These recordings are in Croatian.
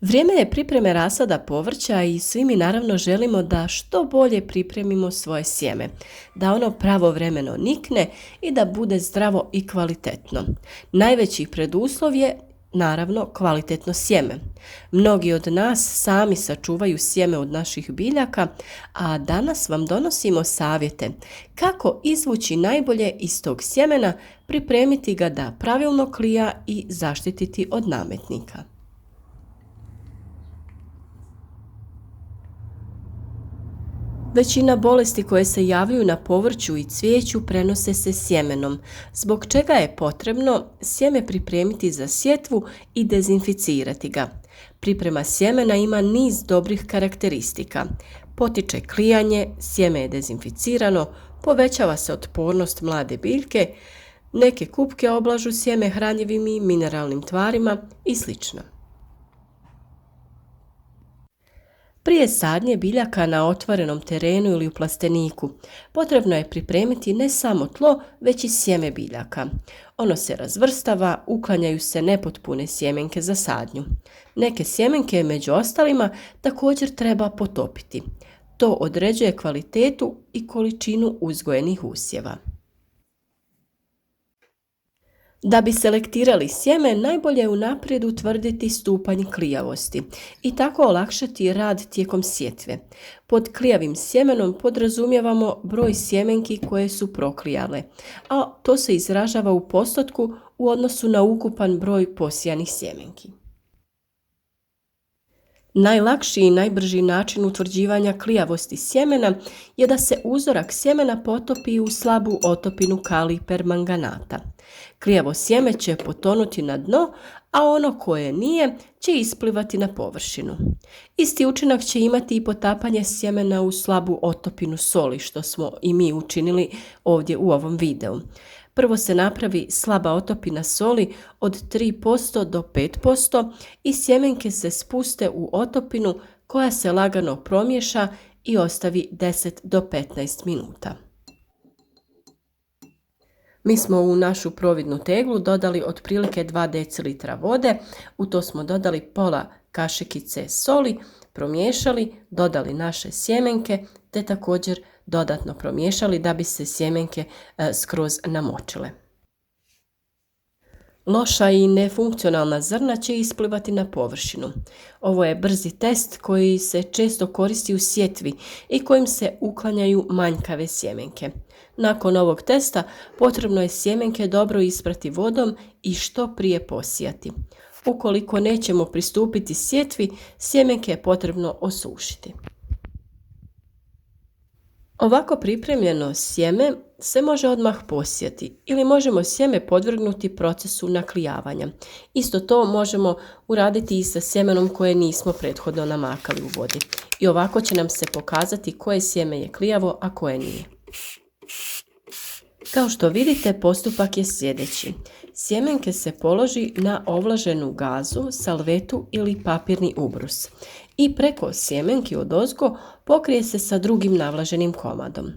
Vrijeme je pripreme rasada povrća i svi mi naravno želimo da što bolje pripremimo svoje sjeme, da ono pravovremeno nikne i da bude zdravo i kvalitetno. Najveći preduslov je naravno kvalitetno sjeme. Mnogi od nas sami sačuvaju sjeme od naših biljaka, a danas vam donosimo savjete kako izvući najbolje iz tog sjemena, pripremiti ga da pravilno klija i zaštititi od nametnika. Većina bolesti koje se javljaju na povrću i cvijeću prenose se sjemenom, zbog čega je potrebno sjeme pripremiti za sjetvu i dezinficirati ga. Priprema sjemena ima niz dobrih karakteristika. Potiče klijanje, sjeme je dezinficirano, povećava se otpornost mlade biljke, neke kupke oblažu sjeme hranjivim i mineralnim tvarima i sl. Prije sadnje biljaka na otvorenom terenu ili u plasteniku potrebno je pripremiti ne samo tlo, već i sjeme biljaka. Ono se razvrstava, uklanjaju se nepotpune sjemenke za sadnju. Neke sjemenke, među ostalima, također treba potopiti. To određuje kvalitetu i količinu uzgojenih usjeva. Da bi selektirali sjeme, najbolje je unaprijed utvrditi stupanj klijavosti i tako olakšati rad tijekom sjetve. Pod klijavim sjemenom podrazumijevamo broj sjemenki koje su proklijale, a to se izražava u postotku u odnosu na ukupan broj posijanih sjemenki. Najlakši i najbrži način utvrđivanja klijavosti sjemena je da se uzorak sjemena potopi u slabu otopinu kalij permanganata. Klijavo sjeme će potonuti na dno, a ono koje nije će isplivati na površinu. Isti učinak će imati i potapanje sjemena u slabu otopinu soli, što smo i mi učinili ovdje u ovom videu. Prvo se napravi slaba otopina soli od 3% do 5% i sjemenke se spuste u otopinu koja se lagano promiješa i ostavi 10 do 15 minuta. Mi smo u našu providnu teglu dodali otprilike 2 dl vode, u to smo dodali pola kašikice soli, promiješali, dodali naše sjemenke te također dodatno promiješali da bi se sjemenke skroz namočile. Loša i nefunkcionalna zrna će isplivati na površinu. Ovo je brzi test koji se često koristi u sjetvi i kojim se uklanjaju manjkave sjemenke. Nakon ovog testa potrebno je sjemenke dobro isprati vodom i što prije posijati. Ukoliko nećemo pristupiti sjetvi, sjemenke je potrebno osušiti. Ovako pripremljeno sjeme se može odmah posijati ili možemo sjeme podvrgnuti procesu naklijavanja. Isto to možemo uraditi i sa sjemenom koje nismo prethodno namakali u vodi. I ovako će nam se pokazati koje sjeme je klijavo, a koje nije. Kao što vidite, postupak je sljedeći. Sjemenke se položi na ovlaženu gazu, salvetu ili papirni ubrus i preko sjemenki odozgo pokrije se sa drugim navlaženim komadom.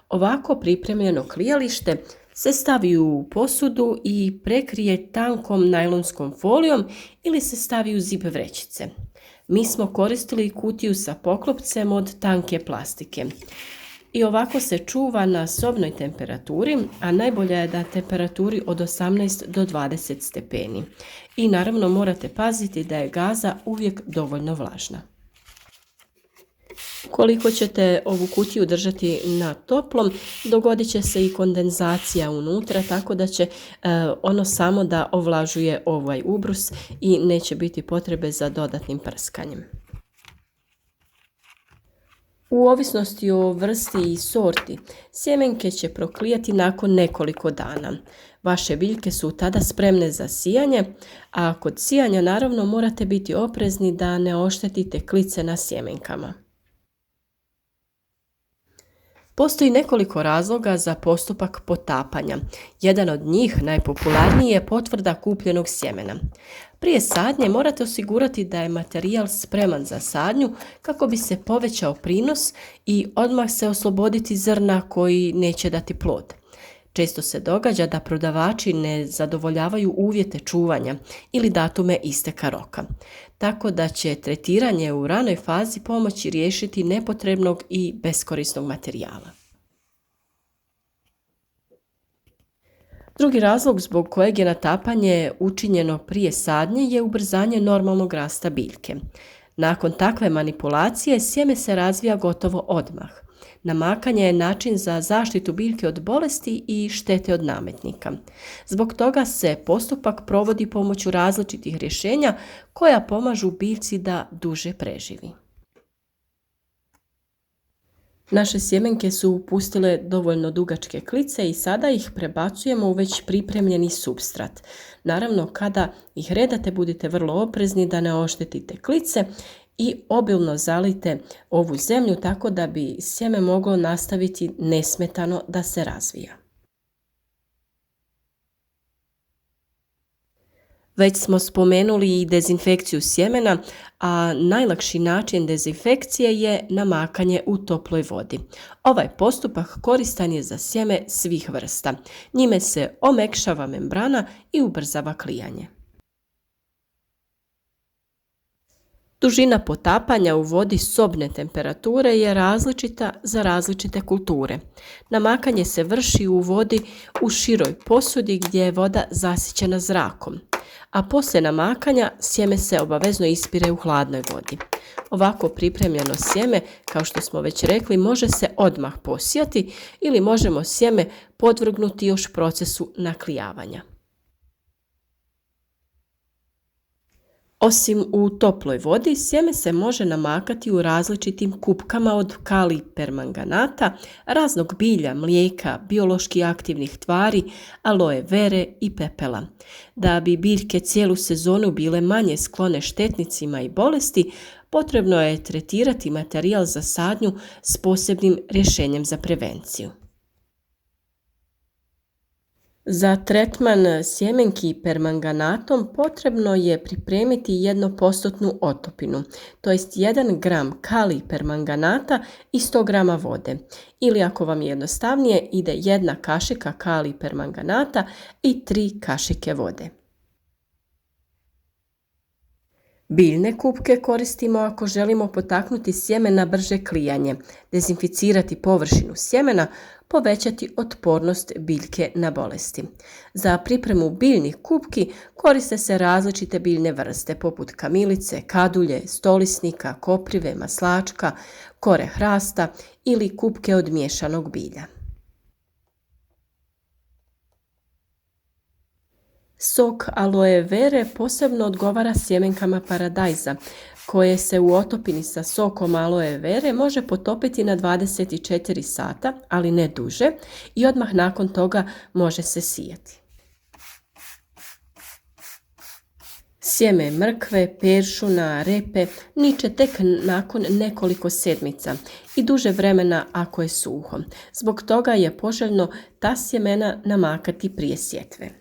Ovako pripremljeno klijalište se stavi u posudu i prekrije tankom najlonskom folijom ili se stavi u zip vrećice. Mi smo koristili kutiju sa poklopcem od tanke plastike. I ovako se čuva na sobnoj temperaturi, a najbolja je da temperaturi od 18 do 20 stepeni. I naravno morate paziti da je gaza uvijek dovoljno vlažna. Koliko ćete ovu kutiju držati na toplom, dogodit će se i kondenzacija unutra, tako da će ono samo da ovlažuje ovaj ubrus i neće biti potrebe za dodatnim prskanjem. U ovisnosti o vrsti i sorti, sjemenke će proklijati nakon nekoliko dana. Vaše biljke su tada spremne za sijanje, a kod sijanja naravno morate biti oprezni da ne oštetite klice na sjemenkama. Postoji nekoliko razloga za postupak potapanja. Jedan od njih, najpopularniji, je potvrda kupljenog sjemena. Prije sadnje morate osigurati da je materijal spreman za sadnju kako bi se povećao prinos i odmah se osloboditi zrna koji neće dati plod. Često se događa da prodavači ne zadovoljavaju uvjete čuvanja ili datume isteka roka, tako da će tretiranje u ranoj fazi pomoći riješiti nepotrebnog i beskorisnog materijala. Drugi razlog zbog kojeg je natapanje učinjeno prije sadnje je ubrzanje normalnog rasta biljke. Nakon takve manipulacije sjeme se razvija gotovo odmah. Namakanje je način za zaštitu biljke od bolesti i štete od nametnika. Zbog toga se postupak provodi pomoću različitih rješenja koja pomažu biljci da duže preživi. Naše sjemenke su pustile dovoljno dugačke klice i sada ih prebacujemo u već pripremljeni supstrat. Naravno, kada ih redate budite vrlo oprezni da ne oštetite klice i obilno zalijte ovu zemlju tako da bi sjeme moglo nastaviti nesmetano da se razvija. Već smo spomenuli i dezinfekciju sjemena, a najlakši način dezinfekcije je namakanje u toploj vodi. Ovaj postupak koristan je za sjeme svih vrsta. Njime se omekšava membrana i ubrzava klijanje. Dužina potapanja u vodi sobne temperature je različita za različite kulture. Namakanje se vrši u vodi u široj posudi gdje je voda zasićena zrakom, a poslije namakanja sjeme se obavezno ispire u hladnoj vodi. Ovako pripremljeno sjeme, kao što smo već rekli, može se odmah posijati ili možemo sjeme podvrgnuti još procesu naklijavanja. Osim u toploj vodi, sjeme se može namakati u različitim kupkama od kalij permanganata, raznog bilja, mlijeka, biološki aktivnih tvari, aloe vere i pepela. Da bi biljke cijelu sezonu bile manje sklone štetnicima i bolesti, potrebno je tretirati materijal za sadnju s posebnim rješenjem za prevenciju. Za tretman sjemenki permanganatom potrebno je pripremiti 1% otopinu, to jest 1 gram kalij permanganata i 100 grama vode. Ili ako vam je jednostavnije, ide 1 kašika kalij permanganata i 3 kašike vode. Biljne kupke koristimo ako želimo potaknuti sjeme na brže klijanje, dezinficirati površinu sjemena, povećati otpornost biljke na bolesti. Za pripremu biljnih kupki koriste se različite biljne vrste poput kamilice, kadulje, stolisnika, koprive, maslačka, kore hrasta ili kupke od miješanog bilja. Sok aloe vere posebno odgovara sjemenkama paradajza, koje se u otopini sa sokom aloe vere može potopiti na 24 sata, ali ne duže, i odmah nakon toga može se sijati. Sjeme mrkve, peršuna, repe niče tek nakon nekoliko sedmica i duže vremena ako je suho. Zbog toga je poželjno ta sjemena namakati prije sjetve.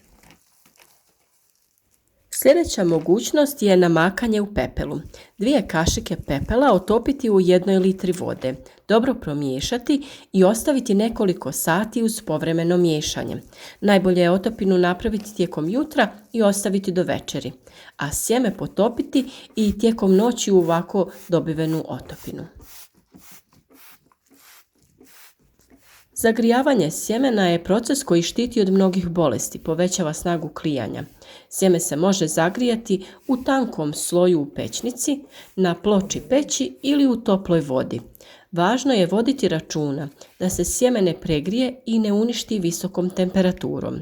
Sljedeća mogućnost je namakanje u pepelu. 2 kašike pepela otopiti u 1 litri vode, dobro promiješati i ostaviti nekoliko sati uz povremeno miješanje. Najbolje je otopinu napraviti tijekom jutra i ostaviti do večeri, a sjeme potopiti i tijekom noći u ovako dobivenu otopinu. Zagrijavanje sjemena je proces koji štiti od mnogih bolesti, povećava snagu klijanja. Sjeme se može zagrijati u tankom sloju u pećnici, na ploči peći ili u toploj vodi. Važno je voditi računa da se sjeme ne pregrije i ne uništi visokom temperaturom.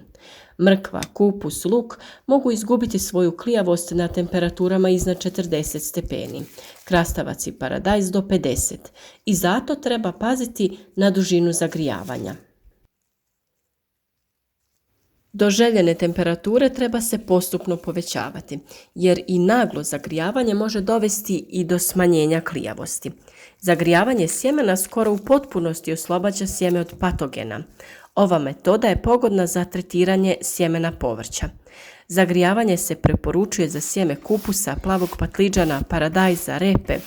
Mrkva, kupus, luk mogu izgubiti svoju klijavost na temperaturama iznad 40 stepeni, krastavac i paradajz do 50 i zato treba paziti na dužinu zagrijavanja. Do željene temperature treba se postupno povećavati, jer i naglo zagrijavanje može dovesti i do smanjenja klijavosti. Zagrijavanje sjemena skoro u potpunosti oslobađa sjeme od patogena. Ova metoda je pogodna za tretiranje sjemena povrća. Zagrijavanje se preporučuje za sjeme kupusa, plavog patliđana, paradajza, repe,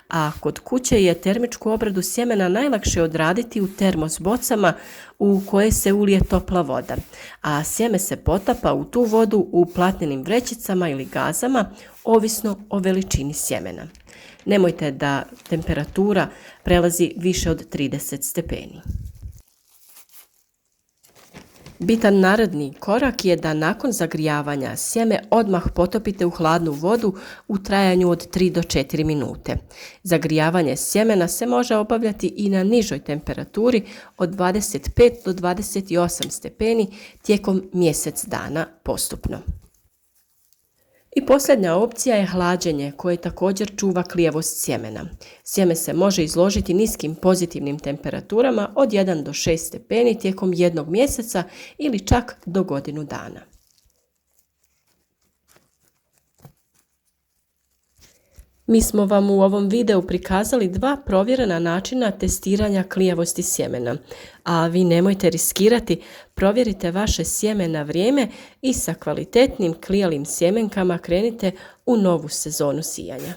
a kod kuće je termičku obradu sjemena najlakše odraditi u termos bocama u koje se ulije topla voda, a sjeme se potapa u tu vodu u platnenim vrećicama ili gazama, ovisno o veličini sjemena. Nemojte da temperatura prelazi više od 30 stepeni. Bitan naredni korak je da nakon zagrijavanja sjeme odmah potopite u hladnu vodu u trajanju od 3 do 4 minute. Zagrijavanje sjemena se može obavljati i na nižoj temperaturi od 25 do 28 stepeni tijekom mjesec dana postupno. I posljednja opcija je hlađenje koje također čuva klijavost sjemena. Sjeme se može izložiti niskim pozitivnim temperaturama od 1 do 6 stepeni tijekom jednog mjeseca ili čak do godinu dana. Mi smo vam u ovom videu prikazali 2 provjerena načina testiranja klijavosti sjemena, a vi nemojte riskirati, provjerite vaše sjeme na vrijeme i sa kvalitetnim klijalim sjemenkama krenite u novu sezonu sijanja.